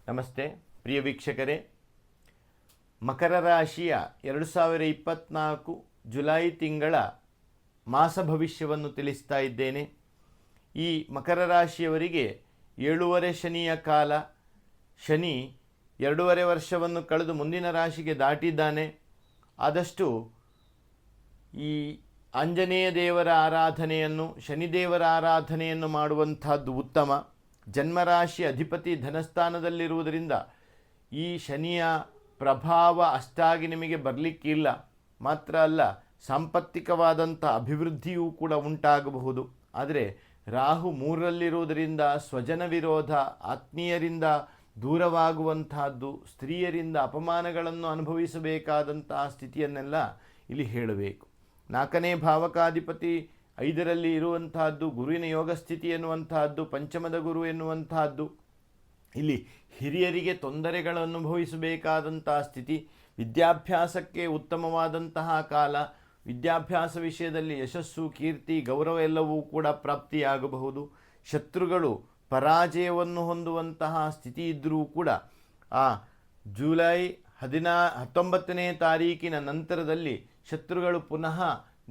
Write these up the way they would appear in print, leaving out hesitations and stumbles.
ನಮಸ್ತೆ ಪ್ರಿಯ ವೀಕ್ಷಕರೇ, ಮಕರ ರಾಶಿಯ 2024 ಜುಲೈ ತಿಂಗಳ ಮಾಸ ಭವಿಷ್ಯವನ್ನು ತಿಳಿಸ್ತಾ ಇದ್ದೇನೆ. ಈ ಮಕರ ರಾಶಿಯವರಿಗೆ 7.5 ಶನಿಯ ಕಾಲ. ಶನಿ 2.5 ವರ್ಷವನ್ನು ಕಳೆದು ಮುಂದಿನ ರಾಶಿಗೆ ದಾಟಿದ್ದಾನೆ. ಆದಷ್ಟು ಈ ಆಂಜನೇಯ ದೇವರ ಆರಾಧನೆಯನ್ನು, ಶನಿದೇವರ ಆರಾಧನೆಯನ್ನು ಮಾಡುವಂತಹದ್ದು ಉತ್ತಮ. ಜನ್ಮರಾಶಿ ಅಧಿಪತಿ ಧನಸ್ಥಾನದಲ್ಲಿರುವುದರಿಂದ ಈ ಶನಿಯ ಪ್ರಭಾವ ಅಷ್ಟಾಗಿ ನಿಮಗೆ ಬರಲಿಕ್ಕಿಲ್ಲ. ಮಾತ್ರ ಅಲ್ಲ, ಸಾಂಪತ್ತಿಕವಾದಂಥ ಅಭಿವೃದ್ಧಿಯೂ ಕೂಡ ಉಂಟಾಗಬಹುದು. ಆದರೆ ರಾಹು 3ರಲ್ಲಿರುವುದರಿಂದ ಸ್ವಜನ ವಿರೋಧ, ಆತ್ಮೀಯರಿಂದ ದೂರವಾಗುವಂತಹದ್ದು, ಸ್ತ್ರೀಯರಿಂದ ಅಪಮಾನಗಳನ್ನು ಅನುಭವಿಸಬೇಕಾದಂತಹ ಸ್ಥಿತಿಯನ್ನೆಲ್ಲ ಇಲ್ಲಿ ಹೇಳಬೇಕು. 4ನೇ ಭಾವಕಾಧಿಪತಿ 5ರಲ್ಲಿ ಇರುವಂತಹದ್ದು, ಗುರುವಿನ ಯೋಗ ಸ್ಥಿತಿ ಎನ್ನುವಂತಹದ್ದು, ಪಂಚಮದ ಗುರು ಎನ್ನುವಂತಹದ್ದು. ಇಲ್ಲಿ ಹಿರಿಯರಿಗೆ ತೊಂದರೆಗಳನ್ನು ಅನುಭವಿಸಬೇಕಾದಂತಹ ಸ್ಥಿತಿ. ವಿದ್ಯಾಭ್ಯಾಸಕ್ಕೆ ಉತ್ತಮವಾದಂತಹ ಕಾಲ. ವಿದ್ಯಾಭ್ಯಾಸ ವಿಷಯದಲ್ಲಿ ಯಶಸ್ಸು, ಕೀರ್ತಿ, ಗೌರವ ಎಲ್ಲವೂ ಕೂಡ ಪ್ರಾಪ್ತಿಯಾಗಬಹುದು. ಶತ್ರುಗಳು ಪರಾಜಯವನ್ನು ಹೊಂದುವಂತಹ ಸ್ಥಿತಿ ಇದ್ದರೂ ಕೂಡ ಆ ಜುಲೈ 19ನೇ ತಾರೀಕಿನ ನಂತರದಲ್ಲಿ ಶತ್ರುಗಳು ಪುನಃ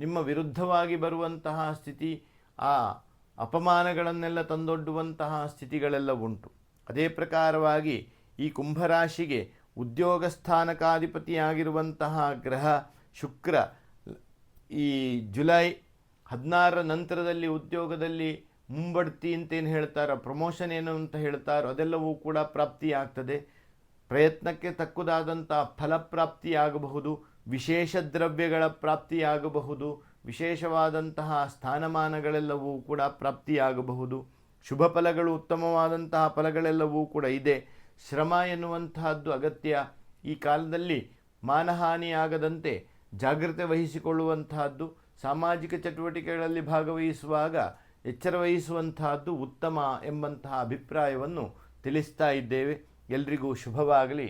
ನಿಮ್ಮ ವಿರುದ್ಧವಾಗಿ ಬರುವಂತಹ ಸ್ಥಿತಿ, ಆ ಅಪಮಾನಗಳನ್ನೆಲ್ಲ ತಂದೊಡ್ಡುವಂತಹ ಸ್ಥಿತಿಗಳೆಲ್ಲ ಉಂಟು. ಅದೇ ಪ್ರಕಾರವಾಗಿ ಈ ಕುಂಭರಾಶಿಗೆ ಉದ್ಯೋಗ ಸ್ಥಾನಕಾಧಿಪತಿಯಾಗಿರುವಂತಹ ಗ್ರಹ ಶುಕ್ರ ಈ ಜುಲೈ 16ರ ನಂತರದಲ್ಲಿ ಉದ್ಯೋಗದಲ್ಲಿ ಮುಂಬಡ್ತಿ ಅಂತೇನು ಹೇಳ್ತಾರೋ, ಪ್ರಮೋಷನ್ ಏನು ಅಂತ ಹೇಳ್ತಾರೋ ಅದೆಲ್ಲವೂ ಕೂಡ ಪ್ರಾಪ್ತಿಯಾಗ್ತದೆ. ಪ್ರಯತ್ನಕ್ಕೆ ತಕ್ಕುದಾದಂಥ ಫಲಪ್ರಾಪ್ತಿಯಾಗಬಹುದು. ವಿಶೇಷ ದ್ರವ್ಯಗಳ ಪ್ರಾಪ್ತಿಯಾಗಬಹುದು. ವಿಶೇಷವಾದಂತಹ ಸ್ಥಾನಮಾನಗಳೆಲ್ಲವೂ ಕೂಡ ಪ್ರಾಪ್ತಿಯಾಗಬಹುದು. ಶುಭ ಫಲಗಳು, ಉತ್ತಮವಾದಂತಹ ಫಲಗಳೆಲ್ಲವೂ ಕೂಡ ಇದೆ. ಶ್ರಮ ಎನ್ನುವಂತಹದ್ದು ಅಗತ್ಯ. ಈ ಕಾಲದಲ್ಲಿ ಮಾನಹಾನಿಯಾಗದಂತೆ ಜಾಗ್ರತೆ ವಹಿಸಿಕೊಳ್ಳುವಂತಹದ್ದು, ಸಾಮಾಜಿಕ ಚಟುವಟಿಕೆಗಳಲ್ಲಿ ಭಾಗವಹಿಸುವಾಗ ಎಚ್ಚರ ವಹಿಸುವಂತಹದ್ದು ಉತ್ತಮ ಎಂಬಂತಹ ಅಭಿಪ್ರಾಯವನ್ನು ತಿಳಿಸ್ತಾ ಇದ್ದೇವೆ. ಎಲ್ರಿಗೂ ಶುಭವಾಗಲಿ.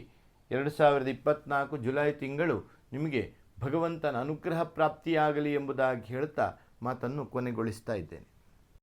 2024 ಜುಲೈ ತಿಂಗಳು ನಿಮಗೆ ಭಗವಂತನ ಅನುಗ್ರಹ ಪ್ರಾಪ್ತಿಯಾಗಲಿ ಎಂಬುದಾಗಿ ಹೇಳ್ತಾ ಮಾತನ್ನು ಕೊನೆಗೊಳಿಸ್ತಾ ಇದ್ದೇನೆ.